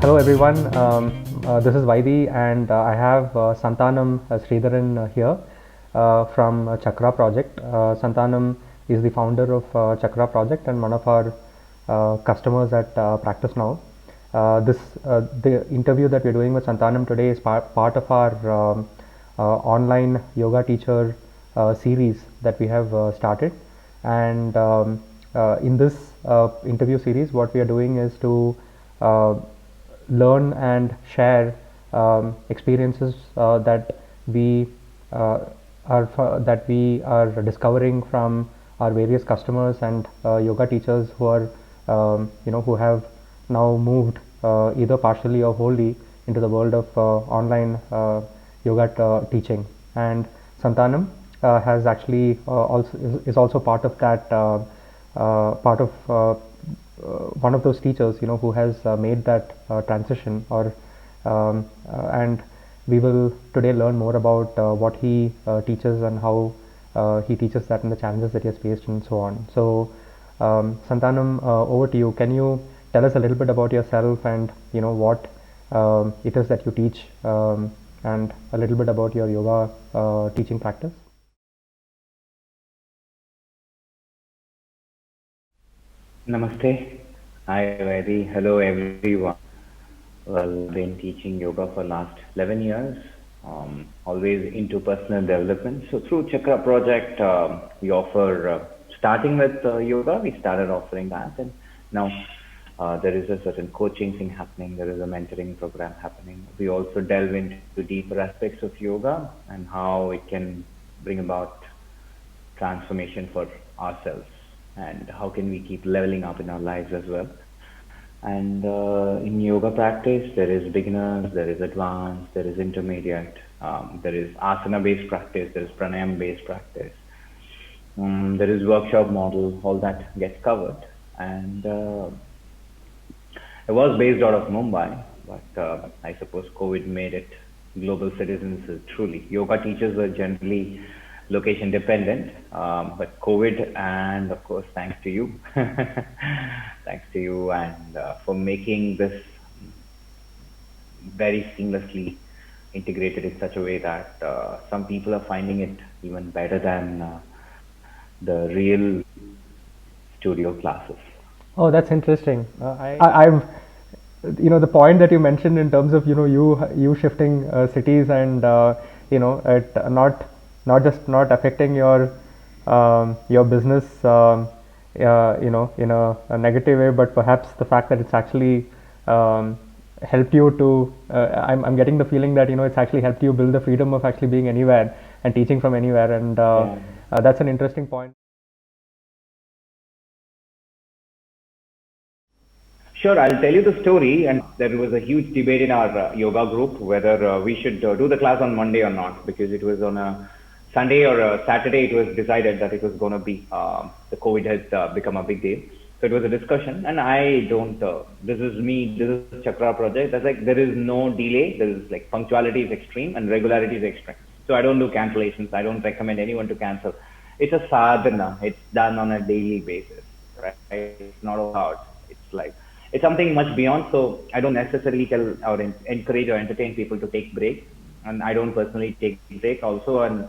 Hello everyone, this is Vaidi and I have Santanam Sridharan here from Chakra project. Santanam is the founder of Chakra project and one of our customers at Practice Now. The interview that we're doing with Santanam today is part of our online yoga teacher series that we have started. And in this interview series, what we are doing is to learn and share experiences uh, that we are discovering from our various customers and yoga teachers who are who have now moved either partially or wholly into the world of online yoga teaching. And Santanam has actually is also part of that part of one of those teachers who has made that transition or and we will today learn more about what he teaches and how he teaches that and the challenges that he has faced and so on. So Santanam, over to you. Can you tell us a little bit about yourself and what it is that you teach, and a little bit about your yoga teaching practice? Namaste. Hi, Vaidi. Hello, everyone. Well, I've been teaching yoga for last 11 years, always into personal development. So through Chakra Project, we offer, starting with yoga, we started offering that. And now there is a certain coaching thing happening. There is a mentoring program happening. We also delve into deeper aspects of yoga and how it can bring about transformation for ourselves and how can we keep leveling up in our lives as well. And in yoga practice, there is beginners, there is advanced, there is intermediate, there is asana based practice, there is pranayam based practice, there is workshop model, all that gets covered. And I was based out of Mumbai, but I suppose COVID made it global citizens truly. Yoga teachers were generally location dependent, but COVID and of course thanks to you, thanks to you and for making this very seamlessly integrated in such a way that some people are finding it even better than the real studio classes. Oh, that's interesting. I've, the point that you mentioned in terms of you shifting cities and it not affecting your business in a negative way, but perhaps the fact that it's actually helped you to. I'm getting the feeling that it's actually helped you build the freedom of actually being anywhere and teaching from anywhere, and Yeah. that's an interesting point. Sure, I'll tell you the story. And there was a huge debate in our yoga group whether we should do the class on Monday or not, because it was on a Sunday or a Saturday. It was decided that it was going to be the COVID has become a big deal. So it was a discussion, and I don't. This is me. This is Chakra project. That's like there is no delay. There is like punctuality is extreme and regularity is extreme. So I don't do cancellations. I don't recommend anyone to cancel. It's a sadhana. It's done on a daily basis, right? It's not about. It's like it's something much beyond. So I don't necessarily tell or encourage or entertain people to take breaks, and I don't personally take break also. And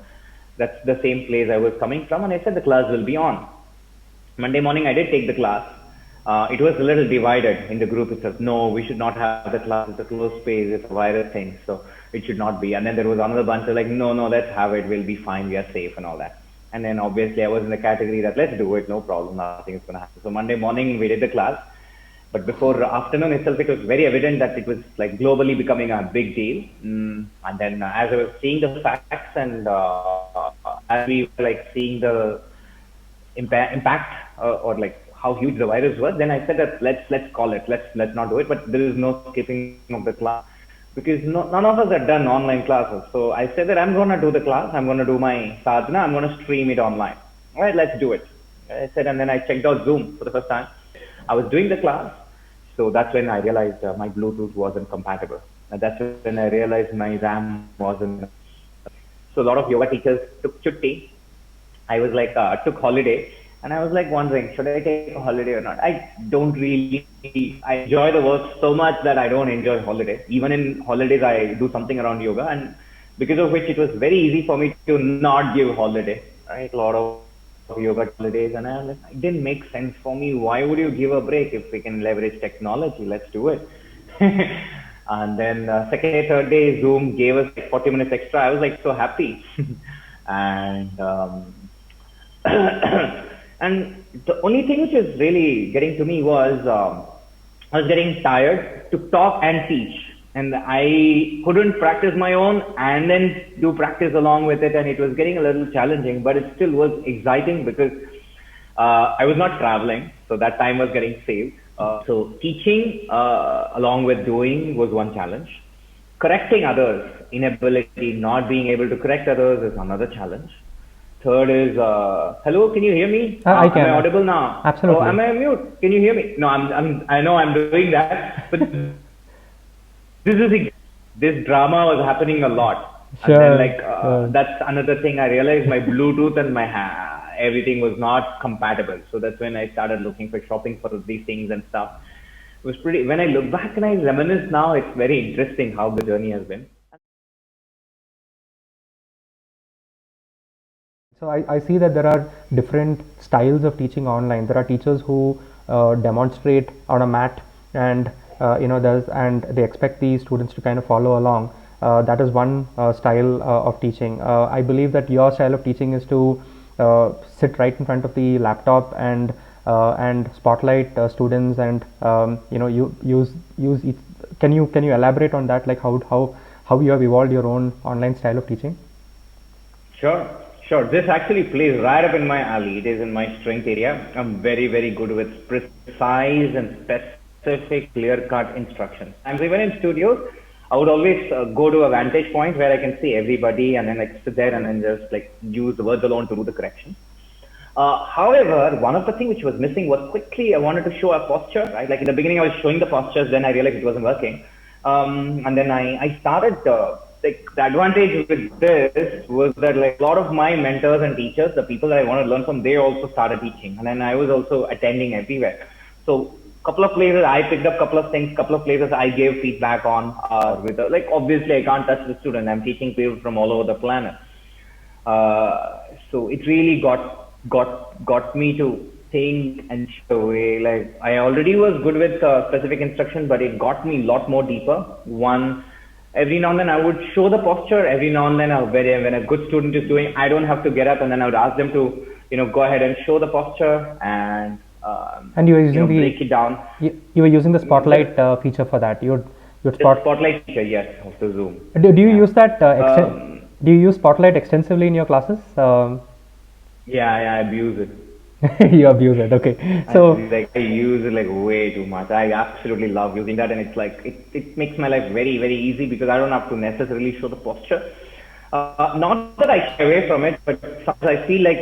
that's the same place I was coming from. And I said the class will be on Monday morning. I did take the class. It was a little divided in the group itself. No, we should not have the class. It's a closed space. It's a virus thing, so it should not be. And then there was another bunch of like, no, no, let's have it. We'll be fine. We are safe and all that. And then obviously I was in the category that let's do it. No problem. Nothing is going to happen. So Monday morning we did the class. But before afternoon itself, it was very evident that it was like globally becoming a big deal. And then as I was seeing the facts and as we were like seeing the impact or like how huge the virus was, then I said that let's call it. Let's not do it. But there is no skipping of the class because none of us had done online classes. So I said that I'm going to do the class. I'm going to do my sadhana. I'm going to stream it online. All right, let's do it. I said, and then I checked out Zoom for the first time. I was doing the class, so that's when I realized my Bluetooth wasn't compatible. And that's when I realized my RAM wasn't. So a lot of yoga teachers took chutti. I was like, took holiday. And I was like wondering, should I take a holiday or not? I don't really, I enjoy the work so much that I don't enjoy holiday. Even in holidays, I do something around yoga, and because of which it was very easy for me to not give holiday. Right, a lot of yoga holidays, and I was like, it didn't make sense for me. Why would you give a break if we can leverage technology? Let's do it. And then second day, third day, Zoom gave us like 40 minutes extra. I was like so happy. And and the only thing which was really getting to me was I was getting tired to talk and teach, and I couldn't practice my own and then do practice along with it, and it was getting a little challenging, but it still was exciting because I was not traveling, so that time was getting saved. So teaching along with doing was one challenge. Correcting others, inability, not being able to correct others is another challenge. Third is, hello, can you hear me? I Am I can. audible now? Oh, Absolutely. am I on mute? Can you hear me? No, I know I'm doing that, but this is this drama was happening a lot, and then Sure. like Sure. that's another thing I realized my Bluetooth and my everything was not compatible. So that's when I started looking for shopping for these things and stuff. It was pretty. When I look back and I reminisce now, it's very interesting how the journey has been. So I see that there are different styles of teaching online. There are teachers who demonstrate on a mat, and there's and they expect the students to kind of follow along. That is one style of teaching. I believe that your style of teaching is to sit right in front of the laptop and spotlight students, and you use each. Can you elaborate on that? Like how you have evolved your own online style of teaching? Sure, sure. This actually plays right up in my alley. It is in my strength area. I'm very, very good with precise and specific, clear-cut instructions. And even in studios, I would always go to a vantage point where I can see everybody and then like sit there and then just like use the words alone to do the correction. However, one of the things which was missing was quickly I wanted to show a posture, right? Like in the beginning, I was showing the postures, then I realized it wasn't working. And then I started, like the advantage with this was that like a lot of my mentors and teachers, the people that I wanted to learn from, they also started teaching. And then I was also attending everywhere. So couple of places I picked up couple of things, couple of places I gave feedback on, with like obviously I can't touch the student. I'm teaching people from all over the planet. So it really got me to think and show away. Like I already was good with specific instruction, but it got me a lot more deeper. One, every now and then I would show the posture. Every now and then, when a good student is doing, I don't have to get up, and then I would ask them to, go ahead and show the posture and And you were using break it down. you were using the spotlight The, feature for that. You'd the spot. spotlight feature, yes, of the Zoom. Do you Yeah. use that Um, do you use spotlight extensively in your classes? yeah, I abuse it. You abuse it. Okay. So I use it like way too much. I absolutely love using that, and it's like it makes my life very very easy because I don't have to necessarily show the posture. Not that I shy away from it, but sometimes I feel like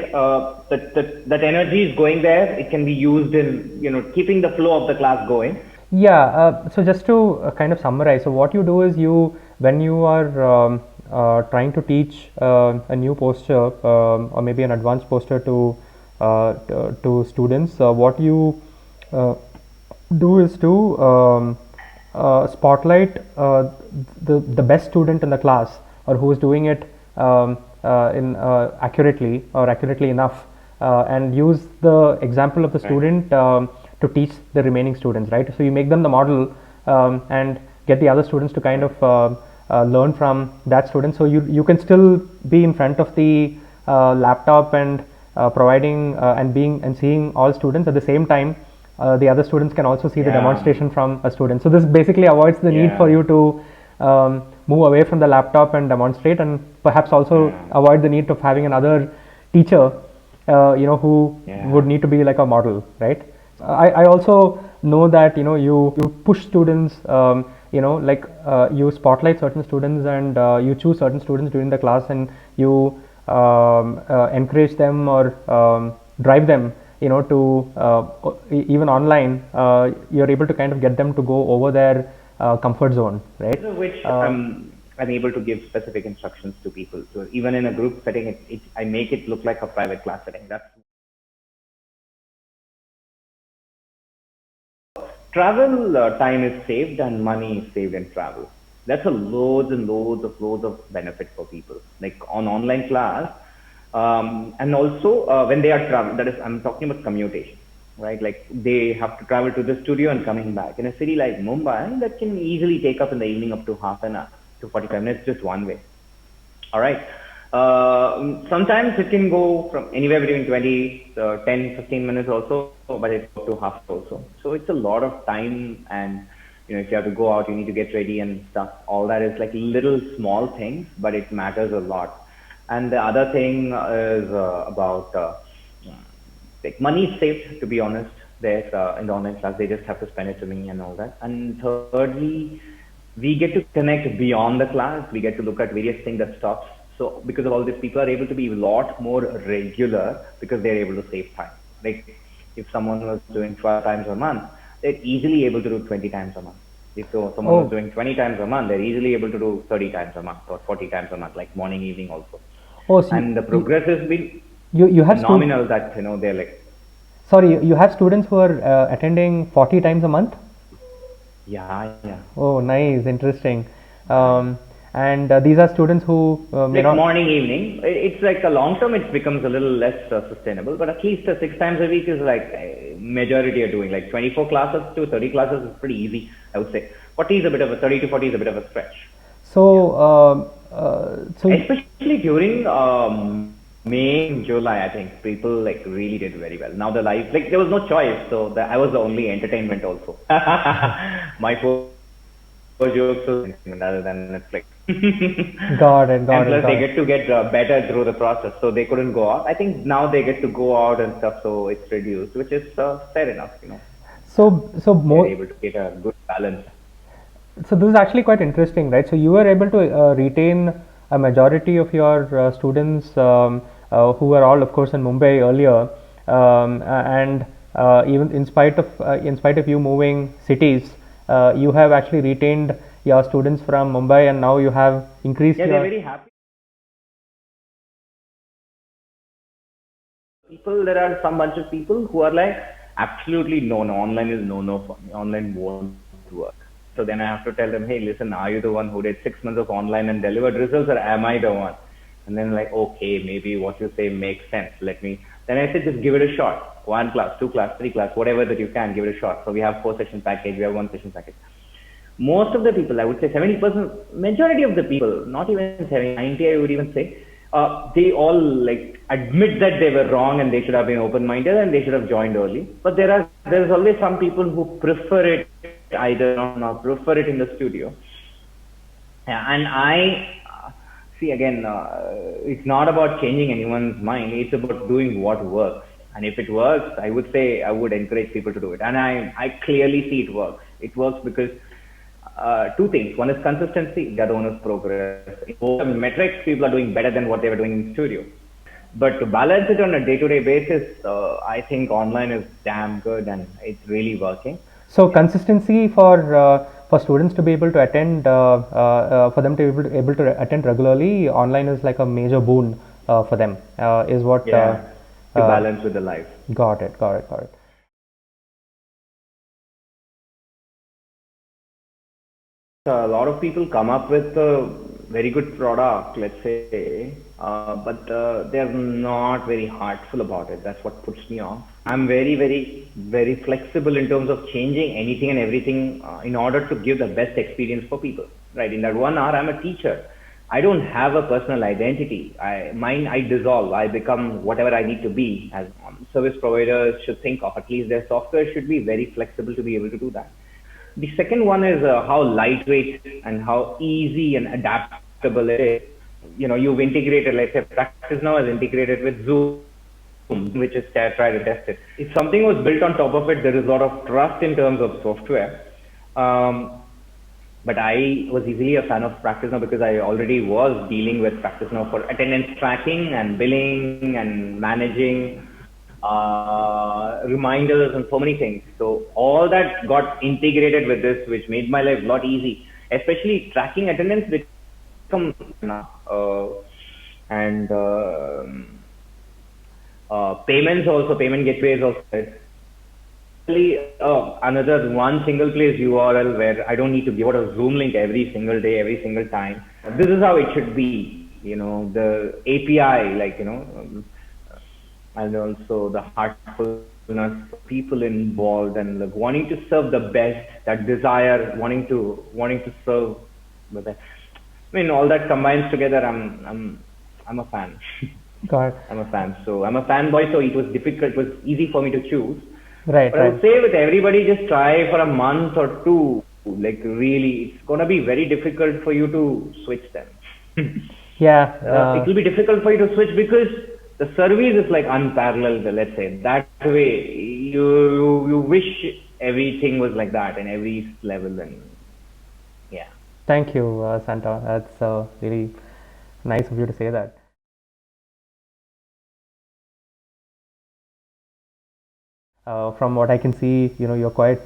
that energy is going there. It can be used in keeping the flow of the class going. yeah. So just to kind of summarize, so what you do is when you are trying to teach a new posture, or maybe an advanced posture to students, what you uh, do is to spotlight the best student in the class, or who is doing it in accurately or accurately enough, and use the example of the Right. student to teach the remaining students, right? So you make them the model, and get the other students to kind of learn from that student. So you can still be in front of the laptop and providing and being and seeing all students at the same time. The other students can also see the Yeah. demonstration from a student. So this basically avoids the need for Yeah. you to move away from the laptop and demonstrate, and perhaps also Yeah. avoid the need of having another teacher, who would Yeah. need to be like a model, right? I also know that you push students, like you spotlight certain students, and you choose certain students during the class, and you encourage them, or drive them, to even online, you're able to kind of get them to go over their comfort zone, right? Because of which uh, I'm able to give specific instructions to people. So even in a group setting, I make it look like a private class setting. That's travel time is saved and money is saved in travel. That's a loads and loads of benefit for people. Like on online class, and also when they are travel, that is, I'm talking about commutation, right? Like they have to travel to the studio and coming back. In a city like Mumbai, that can easily take up in the evening up to half an hour to 45 minutes just one way. All right. Sometimes it can go from anywhere between 20, 10, 15 minutes also, but it's up to half also. So it's a lot of time, and if you have to go out, you need to get ready and stuff. All that is like little small things, but it matters a lot. And the other thing is about like money is saved, to be honest. There in the online class, they just have to spend it to me and all that. And thirdly, we get to connect beyond the class. We get to look at various things that stops. So because of all this, people are able to be a lot more regular because they're able to save time. Like if someone was doing 12 times a month, they're easily able to do 20 times a month. If someone was Oh, doing 20 times a month, they're easily able to do 30 times a month or 40 times a month, like morning, evening also. oh, so And the progress has been you have phenomenal that, they're like, sorry, you have students who are attending 40 times a month? yeah, yeah. Oh, nice, interesting. Nice. Um, and these are students who may Like not. morning, evening. It's like a long term, it becomes a little less sustainable, but at least 6 times a week is like majority are doing. Like 24 classes to 30 classes is pretty easy, I would say. 40 is a bit of a 30 to 40 is a bit of a stretch. Yeah. So, Especially during May, July, I think people like really did very well. Now the live, like there was no choice, so I was the only entertainment also. My four jokes was entertainment other than Netflix. got it, And got it, plus they got it. get to get better through the process, so they couldn't go out. I think now they get to go out and stuff, so it's reduced, which is fair enough. So They're more. able to get a good balance. So this is actually quite interesting, right? So you were able to retain a majority of your students who were all, of course, in Mumbai earlier, and even in spite of you moving cities, you have actually retained your students from Mumbai, and now you have increased Yeah, they're your. very happy. People, there are some bunch of people who are like, absolutely no, no, online is no, no for me. Online won't work. So then I have to tell them, hey, listen, are you the one who did 6 months of online and delivered results, or am I the one? And then like, okay, maybe what you say makes sense. Then I said, just give it a shot. One class, two class, three class, whatever that you can, give it a shot. So we have 4 session package, we have 1 session package. Most of the people, I would say 70%, majority of the people, not even 70, 90, I would even say, they all like admit that they were wrong and they should have been open-minded and they should have joined early. But there's always some people who prefer it either or not, prefer it in the studio. Yeah, and I see again, it's not about changing anyone's mind. It's about doing what works. And if it works, I would say I would encourage people to do it. And I clearly see it works. It works because two things. One is consistency. The other one is progress. In both metrics, people are doing better than what they were doing in studio. But to balance it on a day-to-day basis, I think online is damn good and it's really working. So consistency for students to be able to attend, for them to be able to attend regularly, online is like a major boon for them. Is what. Yeah, to Uh, balance with the life. got it, got it, got it. A lot of people come up with a very good product, let's say, but they're not very heartful about it. That's what puts me off. I'm very, very, very flexible in terms of changing anything and everything in order to give the best experience for people. Right? In that 1 hour, I'm a teacher. I don't have a personal identity. I dissolve. I become whatever I need to be. As service providers should think of, at least their software should be very flexible to be able to do that. The second one is how lightweight and how easy and adaptable it is. You've integrated, let's say, Practice Now has integrated with Zoom, which is try to test it. If something was built on top of it, there is a lot of trust in terms of software. But I was easily a fan of Practice Now because I already was dealing with Practice Now for attendance tracking and billing and managing reminders and so many things. So all that got integrated with this, which made my life a lot easy, especially tracking attendance, which come and payments also, payment gateways also. another one single place URL where I don't need to give out a Zoom link every single day, every single time. This is how it should be. The API, and also the heartfulness, people involved, and like wanting to serve the best, that desire, wanting to serve the best. I mean, all that combines together. I'm a fan. Got it. I'm a fan. So I'm a fanboy. So it was difficult. It was easy for me to choose. Right, But I would right. say with everybody, just try for a month or two. Like really, it's gonna be very difficult for you to switch them. Yeah, It will be difficult for you to switch because the service is like unparalleled. Let's say that way. You wish everything was like that in every level, and yeah. thank you, Santa. That's really nice of you to say that. From what I can see, you're quite.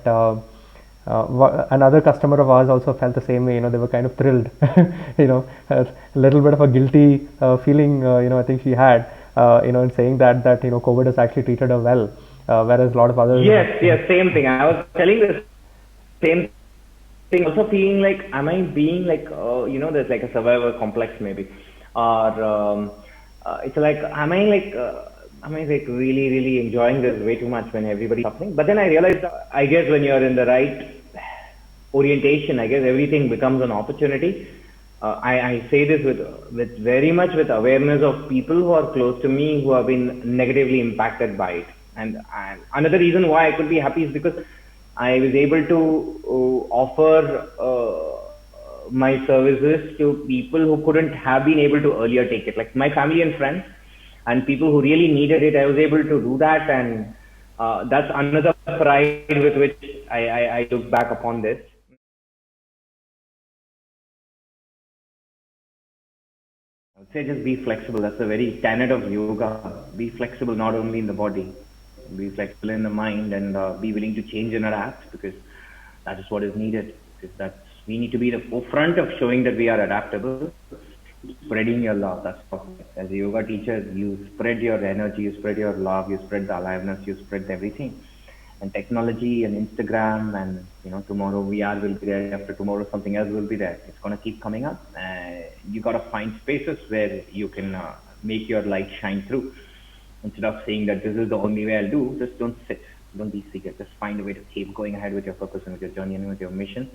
Another customer of ours also felt the same way. They were kind of thrilled. A little bit of a guilty feeling. I think she had. In saying that COVID has actually treated her well, whereas a lot of others. Yes, yes, same thing. I was telling the same thing. Also feeling like, am I being like, there's like a survivor complex maybe, or it's like, am I like really, really enjoying this way too much when everybody's suffering? But then I realized, I guess when you're in the right orientation, I guess everything becomes an opportunity. I say this with very much with awareness of people who are close to me who have been negatively impacted by it. And another reason why I could be happy is because I was able to offer my services to people who couldn't have been able to earlier take it, like my family and friends and people who really needed it. I was able to do that, and that's another pride with which I look back upon this. I would say just be flexible. That's a very tenet of yoga. Be flexible not only in the body, be flexible in the mind, and be willing to change and adapt because that is what is needed. Because we need to be the forefront of showing that we are adaptable, spreading your love. That's what, as a yoga teacher, you spread your energy, you spread your love, you spread the aliveness, you spread everything. And technology and Instagram and tomorrow VR will be there, after tomorrow something else will be there. It's gonna keep coming up. You gotta find spaces where you can make your light shine through. Instead of saying that this is the only way I'll do, just don't sit, don't be secret. Just find a way to keep going ahead with your purpose and with your journey and with your mission.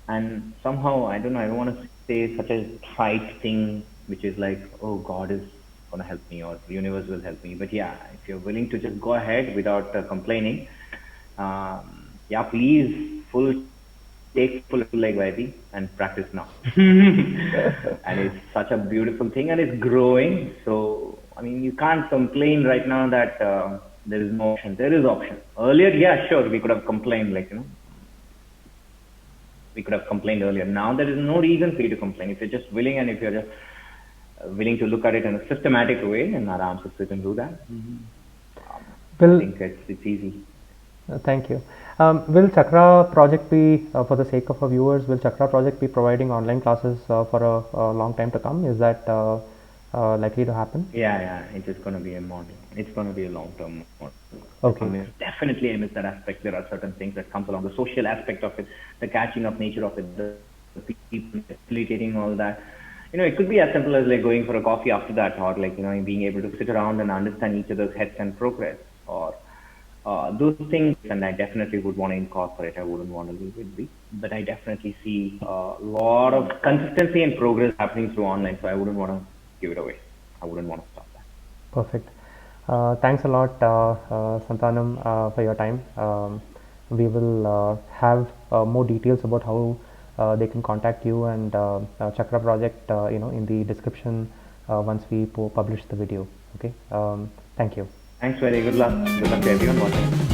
And somehow, I don't know, I don't want to say such a trite thing, which is like, oh, God is gonna help me or the universe will help me. But yeah, if you're willing to just go ahead without complaining, yeah, please take full like YB and practice now. And it's such a beautiful thing and it's growing. So, I mean, you can't complain right now that there is no option. There is option. Earlier, yeah, sure, we could have complained, we could have complained earlier. Now there is no reason for you to complain. If you're just willing and if you're just willing to look at it in a systematic way, and Aram sit and do that, I think it's easy. Thank you. Will Chakra project be, for the sake of our viewers, will Chakra project be providing online classes for a long time to come? Is that likely to happen? Yeah, it is going to be a model. It's going to be a long-term model. Okay. Definitely, I miss that aspect. There are certain things that comes along, the social aspect of it, the catching up nature of it, the people facilitating all that. It could be as simple as like going for a coffee after that, or like being able to sit around and understand each other's heads and progress, or those things. And I definitely would want to incorporate. I wouldn't want to leave it be, but I definitely see a lot of consistency and progress happening through online. So I wouldn't want to give it away. I wouldn't want to stop that. Perfect. Thanks a lot, Santanam, for your time. We will have more details about how they can contact you and Chakra project, in the description once we publish the video. Okay. Thank you. Thanks, very good luck. Good luck to everyone watching.